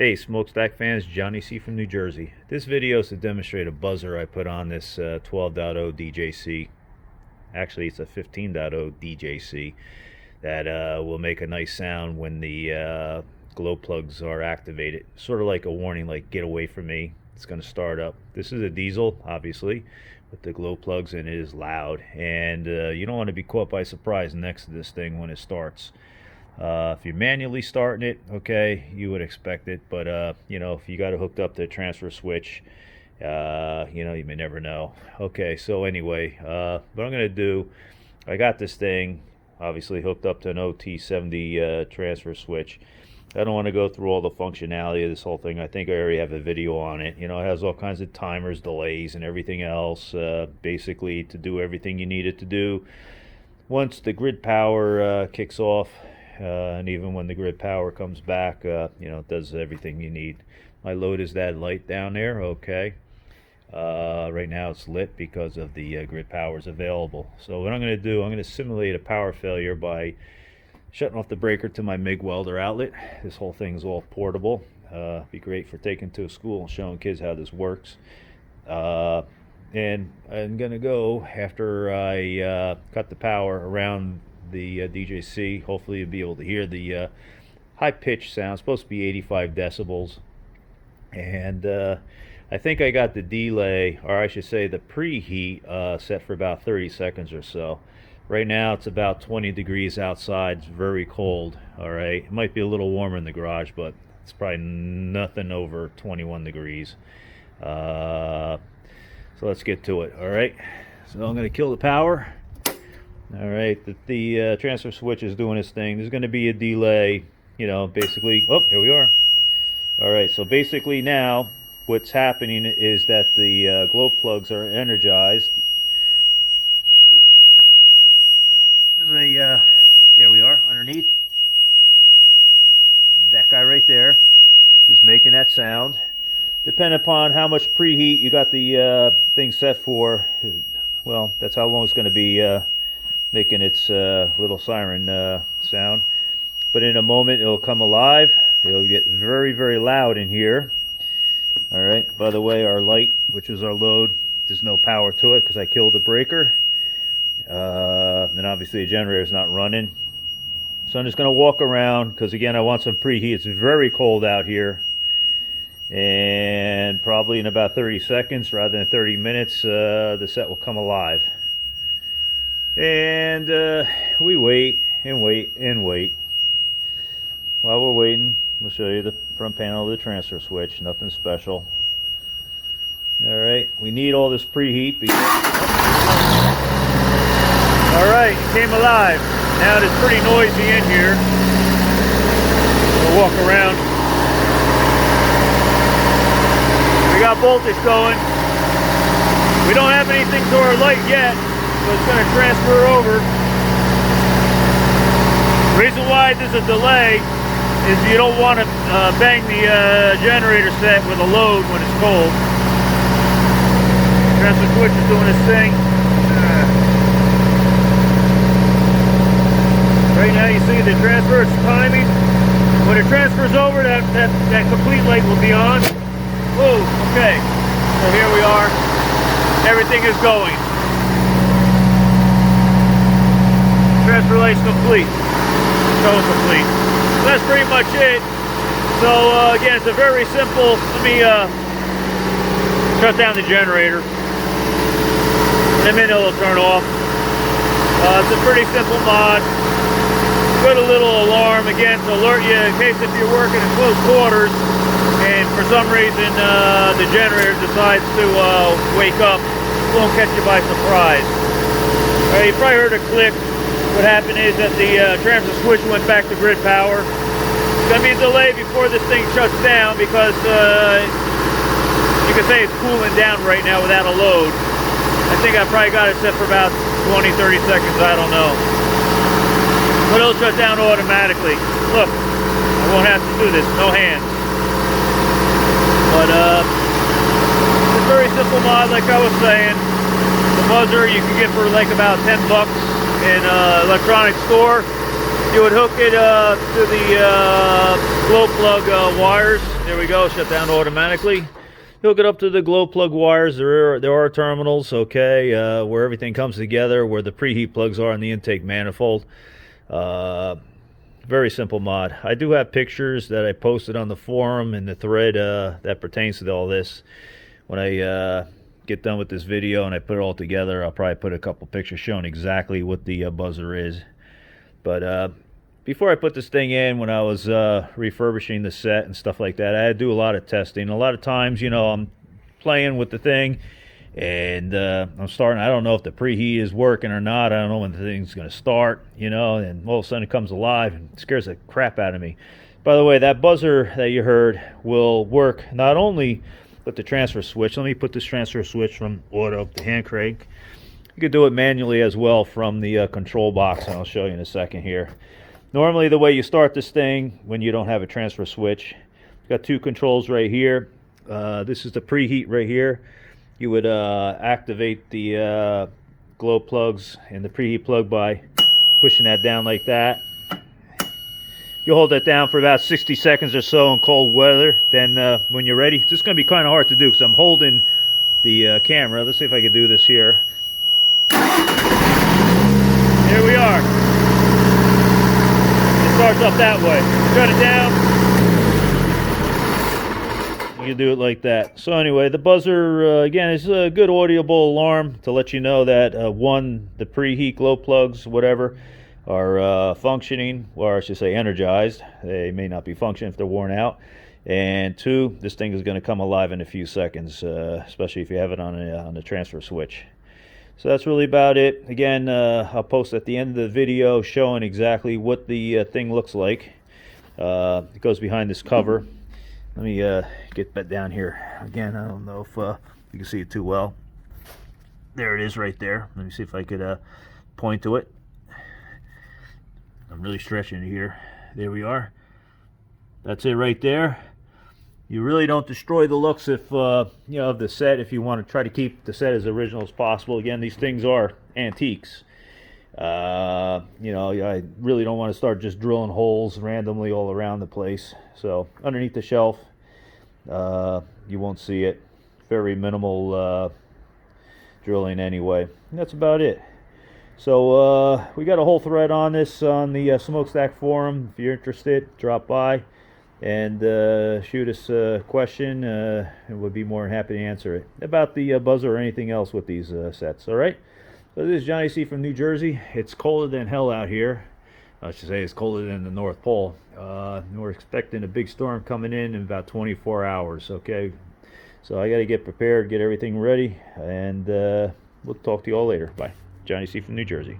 Hey smokestack fans, JohnnyC from New Jersey. This video is to demonstrate a buzzer I put on this 12.0 DJC. Actually it's a 15.0 DJC that will make a nice sound when the glow plugs are activated. Sort of like a warning, like get away from me. It's going to start up. This is a diesel, obviously, with the glow plugs, and it is loud. And you don't want to be caught by surprise next to this thing when it starts. If you're manually starting it, okay, you would expect it, but you know, if you got it hooked up to a transfer switch, you know, you may never know. Okay, so anyway, what I'm gonna do, I got this thing obviously hooked up to an OT70 transfer switch. I don't want to go through all the functionality of this whole thing. I think I already have a video on it. You know, it has all kinds of timers, delays, and everything else, basically to do everything you need it to do. Once the grid power kicks off, and even when the grid power comes back, you know, it does everything you need. My load is that light down there, okay. Right now it's lit because of the grid power is available. So what I'm going to do, I'm going to simulate a power failure by shutting off the breaker to my MIG welder outlet. This whole thing's all portable. Be great for taking to school and showing kids how this works. And I'm going to go, after I cut the power around the DJC, hopefully you'll be able to hear the high-pitched sound. It's supposed to be 85 decibels, and I think I got the delay, or I should say the preheat, set for about 30 seconds or so. Right now it's about 20 degrees outside. It's very cold. All right, it might be a little warmer in the garage, but it's probably nothing over 21 degrees. So let's get to it. All right, so I'm going to kill the power. All right, the transfer switch is doing its thing. There's going to be a delay, you know, basically. Oh, here we are. All right, so basically now what's happening is that the glow plugs are energized. There we are, underneath. That guy right there is making that sound. Depending upon how much preheat you got the thing set for, well, that's how long it's going to be making its little siren sound. But in a moment it'll come alive. It'll get very, very loud in here. All right, by the way, our light, which is our load, there's no power to it because I killed the breaker. And obviously the generator is not running. So I'm just going to walk around because, again, I want some preheat. It's very cold out here. And probably in about 30 seconds rather than 30 minutes, the set will come alive. And we wait and wait and wait. While we're waiting, we'll show you the front panel of the transfer switch. Nothing special. Alright, we need all this preheat because... Alright, it came alive. Now it is pretty noisy in here. We'll walk around. We got voltage going. We don't have anything to our light yet, so it's going to transfer over. The reason why there's a delay is you don't want to bang the generator set with a load when it's cold. Transfer switch is doing its thing. Right now you see the transfer, it's timing. When it transfers over, that complete light will be on. Whoa, okay. So here we are. Everything is going. Transfer light's complete. Total complete. So that's pretty much it. So again, it's a very simple. Let me shut down the generator. In a minute it'll turn off. It's a pretty simple mod. Put a little alarm again to alert you in case if you're working in close quarters and for some reason the generator decides to wake up. It won't catch you by surprise. You probably heard a click. What happened is that the transfer switch went back to grid power. It's going to be a delay before this thing shuts down because you can say it's cooling down right now without a load. I think I probably got it set for about 20-30 seconds, I don't know. But it'll shut down automatically. Look, I won't have to do this, no hands. But it's a very simple mod, like I was saying. The buzzer you can get for like about 10 bucks in an electronics store. You would hook it to the glow plug wires. There we go, shut down automatically. Hook it up to the glow plug wires. There are terminals, okay, where everything comes together, where the preheat plugs are in the intake manifold. Very simple mod. I do have pictures that I posted on the forum and the thread that pertains to all this. When I get done with this video and I put it all together, I'll probably put a couple pictures showing exactly what the buzzer is. But before I put this thing in, when I was refurbishing the set and stuff like that, I had to do a lot of testing. A lot of times, you know, I'm playing with the thing and I'm starting, I don't know if the preheat is working or not. I don't know when the thing's going to start, you know, and all of a sudden it comes alive and scares the crap out of me. By the way, that buzzer that you heard will work not only with the transfer switch. Let me put this transfer switch from auto to hand crank. You could do it manually as well from the control box, and I'll show you in a second here. Normally the way you start this thing when you don't have a transfer switch, you've got two controls right here. This is the preheat right here. You would activate the glow plugs and the preheat plug by pushing that down like that. You hold that down for about 60 seconds or so in cold weather. Then when you're ready, this is going to be kind of hard to do because I'm holding the camera. Let's see if I can do this here. Here we are. It starts up that way. Shut it down. You can do it like that. So anyway, the buzzer, again, is a good audible alarm to let you know that one, the preheat glow plugs, whatever, are functioning, or I should say energized. They may not be functioning if they're worn out. And two, this thing is going to come alive in a few seconds, especially if you have it on the transfer switch. So that's really about it. Again, I'll post at the end of the video showing exactly what the thing looks like. It goes behind this cover. Let me get that down here. Again, I don't know if you can see it too well. There it is right there. Let me see if I could point to it. I'm really stretching it here. There we are. That's it right there. You really don't destroy the looks if you know, of the set, if you want to try to keep the set as original as possible. Again, these things are antiques. You know, I really don't want to start just drilling holes randomly all around the place. So underneath the shelf, you won't see it. Very minimal drilling anyway. And that's about it. So we got a whole thread on this on the Smokestack forum. If you're interested, drop by and shoot us a question, and we'll be more than happy to answer it about the buzzer or anything else with these sets. All right. So this is JohnnyC from New Jersey. It's colder than hell out here. I should say it's colder than the North Pole. We're expecting a big storm coming in about 24 hours. Okay. So I got to get prepared, get everything ready, and we'll talk to you all later. Bye. JohnnyC from New Jersey.